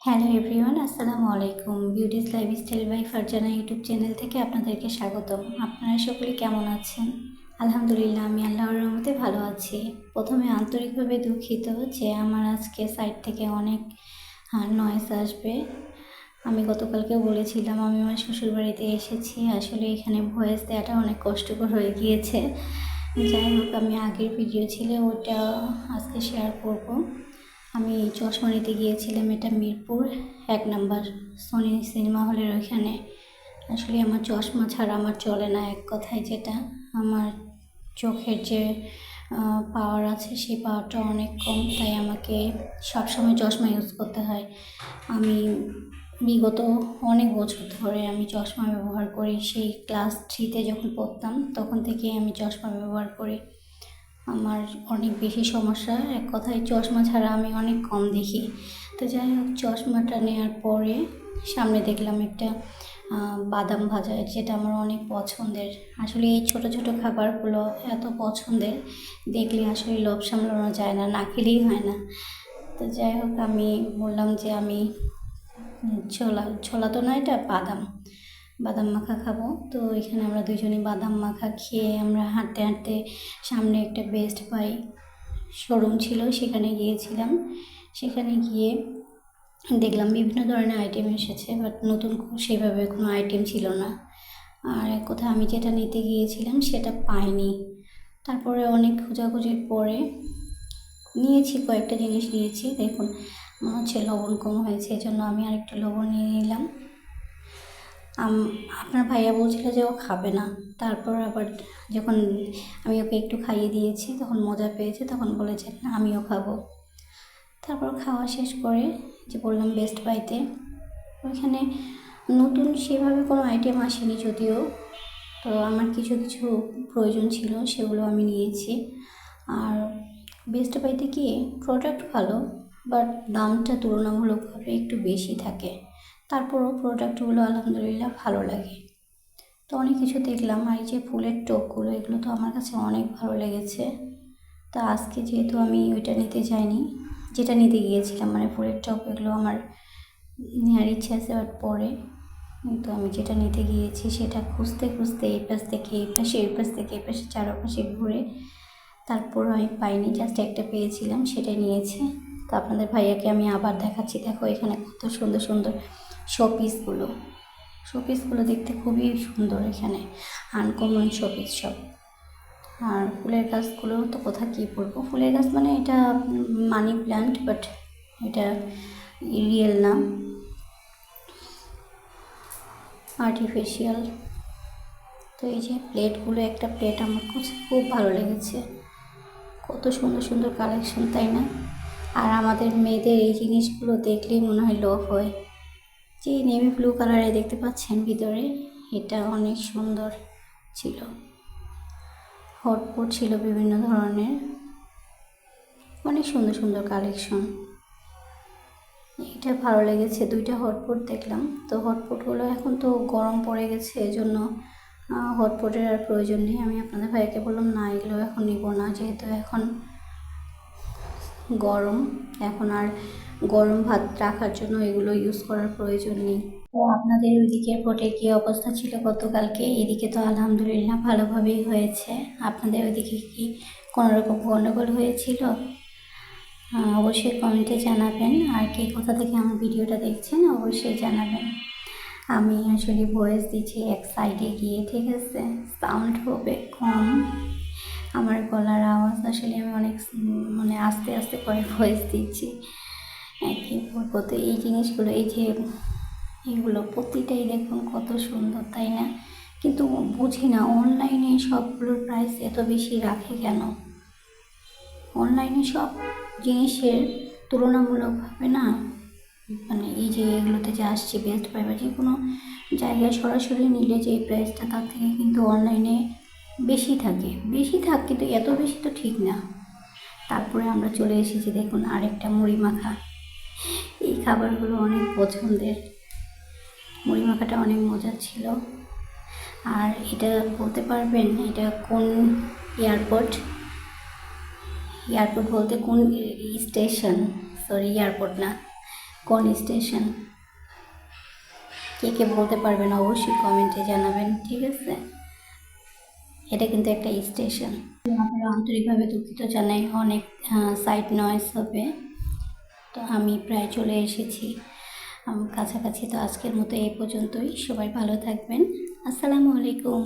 Hello everyone, আসসালামু আলাইকুম। Beauty's lifestyle by Farzana YouTube channel থেকে আপনাদেরকে স্বাগতম। আপনারা সকলে কেমন আছেন? আলহামদুলিল্লাহ, আমি আল্লাহর রহমতে ভালো আছি। প্রথমে আন্তরিকভাবে দুঃখিত যে আমার আজকে সাইড থেকে অনেক নয়েজ আসবে। আমি গতকালকেও বলেছিলাম আমি আমার শ্বশুরবাড়িতে এসেছি। আসলে এখানে ভয়েস দেওয়াটা অনেক কষ্টকর হয়ে গিয়েছে। যাই হোক, আমি আগের ভিডিও ছিল ওটা আজকে শেয়ার করব। আমি চশমা নিতে গিয়েছিলাম, এটা মিরপুর 1 নম্বর সোনি সিনেমা হলের ওইখানে। আসলে আমার চশমা ছাড়া আমার চলে না, এক কথায় যেটা। আমার চোখের যে পাওয়ার আছে সেই পাওয়ারটা অনেক কম, তাই আমাকে সবসময় চশমা ইউজ করতে হয়। আমি বিগত অনেক বছর ধরে আমি চশমা ব্যবহার করি। সেই ক্লাস 3-তে যখন পড়তাম তখন থেকেই আমি চশমা ব্যবহার করি। আমার অনেক বেশি সমস্যা, এক কথায় চশমা ছাড়া আমি অনেক কম দেখি। তো যাই হোক, চশমাটা নেওয়ার পরে সামনে দেখলাম একটা বাদাম ভাজা, যেটা আমার অনেক পছন্দের। আসলে এই ছোট ছোট খাবারগুলো এত পছন্দের, দেখলে আসলে লোভ সামলানো যায় না, না খেলেই হয় না। তো যাই হোক, আমি বললাম যে আমি ছোলা ছোলা তো না, এটা বাদাম বাদাম মাখা খাবো। তো এখানে আমরা দুজনেই বাদাম মাখা খেয়ে আমরা হাঁটতে হাঁটতে সামনে একটা বেস্ট বাই শোরুম ছিল, সেখানে গিয়েছিলাম। সেখানে গিয়ে দেখলাম বিভিন্ন ধরনের আইটেম এসেছে, বাট নতুন সেভাবে কোনো আইটেম ছিল না। আর এক কথা, আমি যেটা নিতে গিয়েছিলাম সেটা পাইনি। তারপরে অনেক খোঁজাখুঁজির পরে নিয়েছি, কয়েকটা জিনিস নিয়েছি। দেখুন, মনে হচ্ছে লবণ কম হয়েছে, এই জন্য আমি আরেকটা লবণ নিয়ে নিলাম। আপনার ভাইয়া বলছিল যে ও খাবে না, তারপর আবার যখন আমি ওকে একটু খাইয়ে দিয়েছি তখন মজা পেয়েছে, তখন বলেছে না আমিও খাবো। তারপর খাওয়া শেষ করে যে বললাম বেস্ট বাইতে, ওইখানে নতুন সেভাবে কোনো আইটেম আসেনি যদিও, তো আমার কিছু কিছু প্রয়োজন ছিল, সেগুলো আমি নিয়েছি। আর বেস্ট বাইতে কি প্রোডাক্ট ভালো, বাট দামটা তুলনামূলকভাবে একটু বেশি থাকে। তারপরও প্রোডাক্টগুলো আলহামদুলিল্লাহ ভালো লাগে। তো অনেক কিছু দেখলাম, আর এই যে ফুলের টবগুলো, এগুলো তো আমার কাছে অনেক ভালো লেগেছে। তা আজকে যেহেতু আমি ওইটা নিতে যাইনি, যেটা নিতে গিয়েছিলাম মানে ফুলের টব, এগুলো আমার নেওয়ার ইচ্ছা আছে, বাট পরে। কিন্তু আমি যেটা নিতে গিয়েছি সেটা খুঁজতে খুঁজতে এই পাশ থেকে এই পাশে, এই পাশ থেকে এই পাশে, চারপাশে ঘুরে তারপরও আমি পাইনি, জাস্ট একটা পেয়েছিলাম, সেটাই নিয়েছি। তো আপনাদের ভাইয়াকে আমি আবার দেখাচ্ছি, দেখো এখানে কত সুন্দর সুন্দর শোপিসগুলো। শোপিসগুলো দেখতে খুবই সুন্দর, এখানে আনকমন শোপিস সব। আর ফুলের গাছগুলো তো কোথা কী বলবো, ফুলের গাছ মানে এটা মানি প্ল্যান্ট, বাট এটা রিয়েল না, আর্টিফিশিয়াল। তো এই যে প্লেটগুলো, একটা প্লেট আমার খুব ভালো লেগেছে। কত সুন্দর সুন্দর কালেকশন, তাই না? আর আমাদের মেয়েদের এই জিনিসগুলো দেখলেই মনে হয় লোভ হয়। যে নেভি ব্লু কালারে দেখতে পাচ্ছেন ভিতরে, এটা অনেক সুন্দর ছিল। হটপট ছিল বিভিন্ন ধরনের, অনেক সুন্দর সুন্দর কালেকশন। এটা ভালো লেগেছে, 2টা হটপট দেখলাম। তো হটপটগুলো এখন তো গরম পড়ে গেছে, এজন্য হটপটের আর প্রয়োজন নেই। আমি আপনাদের ভাইকে বললাম না, এগুলো এখন নিব না, যেহেতু এখন গরম, এখন আর গরম ভাত রাখার জন্য এগুলো ইউজ করার প্রয়োজন নেই। তো আপনাদের ওইদিকে ভোটের কী অবস্থা ছিল গতকালকে? এদিকে তো আলহামদুলিল্লাহ ভালোভাবেই হয়েছে। আপনাদের ওইদিকে কি কোনো রকম গণ্ডগোল হয়েছিল? অবশ্যই কমেন্টে জানাবেন। আর কে কোথা থেকে আমার ভিডিওটা দেখছেন অবশ্যই জানাবেন। আমি আসলে ভয়েস দিচ্ছি এক সাইডে গিয়ে, ঠিক আছে? সাউন্ড হবে কম, আমার গলার আওয়াজ আসলে আমি অনেক মানে আস্তে আস্তে করে ভয়েস দিচ্ছি। কী বলবো, তো এই জিনিসগুলো, এই যে এগুলো প্রতিটাই দেখুন কত সুন্দর, তাই না? কিন্তু বুঝি না অনলাইনে সবগুলোর প্রাইস এত বেশি রাখে কেন? অনলাইনে সব জিনিসের তুলনামূলকভাবে না, মানে এই যে এগুলোতে যে আসছে বেস্ট বাই বা যে কোনো জায়গায় সরাসরি নিলে যে প্রাইসটা, তার থেকে কিন্তু অনলাইনে বেশি থাক, কিন্তু এত বেশি তো ঠিক না। তারপরে আমরা চলে এসেছি, দেখুন আরেকটা মুড়ি মাখা। এই খাবারগুলো অনেক পছন্দের, মুড়ি মাখাটা অনেক মজার ছিল। আর এটা বলতে পারবেন এটা কোন এয়ারপোর্ট? এয়ারপোর্ট বলতে কোন স্টেশন, সরি এয়ারপোর্ট না, কোন স্টেশন? কে কে বলতে পারবেন অবশ্যই কমেন্টে জানাবেন, ঠিক আছে? এটা কিন্তু একটা স্টেশন। আপনারা আন্তরিকভাবে দুঃখিত জানাই, অনেক সাইড নয়েজ হবে। তো আমি প্রায় চলে এসেছি কাছাকাছি। তো আজকের মতো এই পর্যন্তই। সবাই ভালো থাকবেন। আসসালামু আলাইকুম।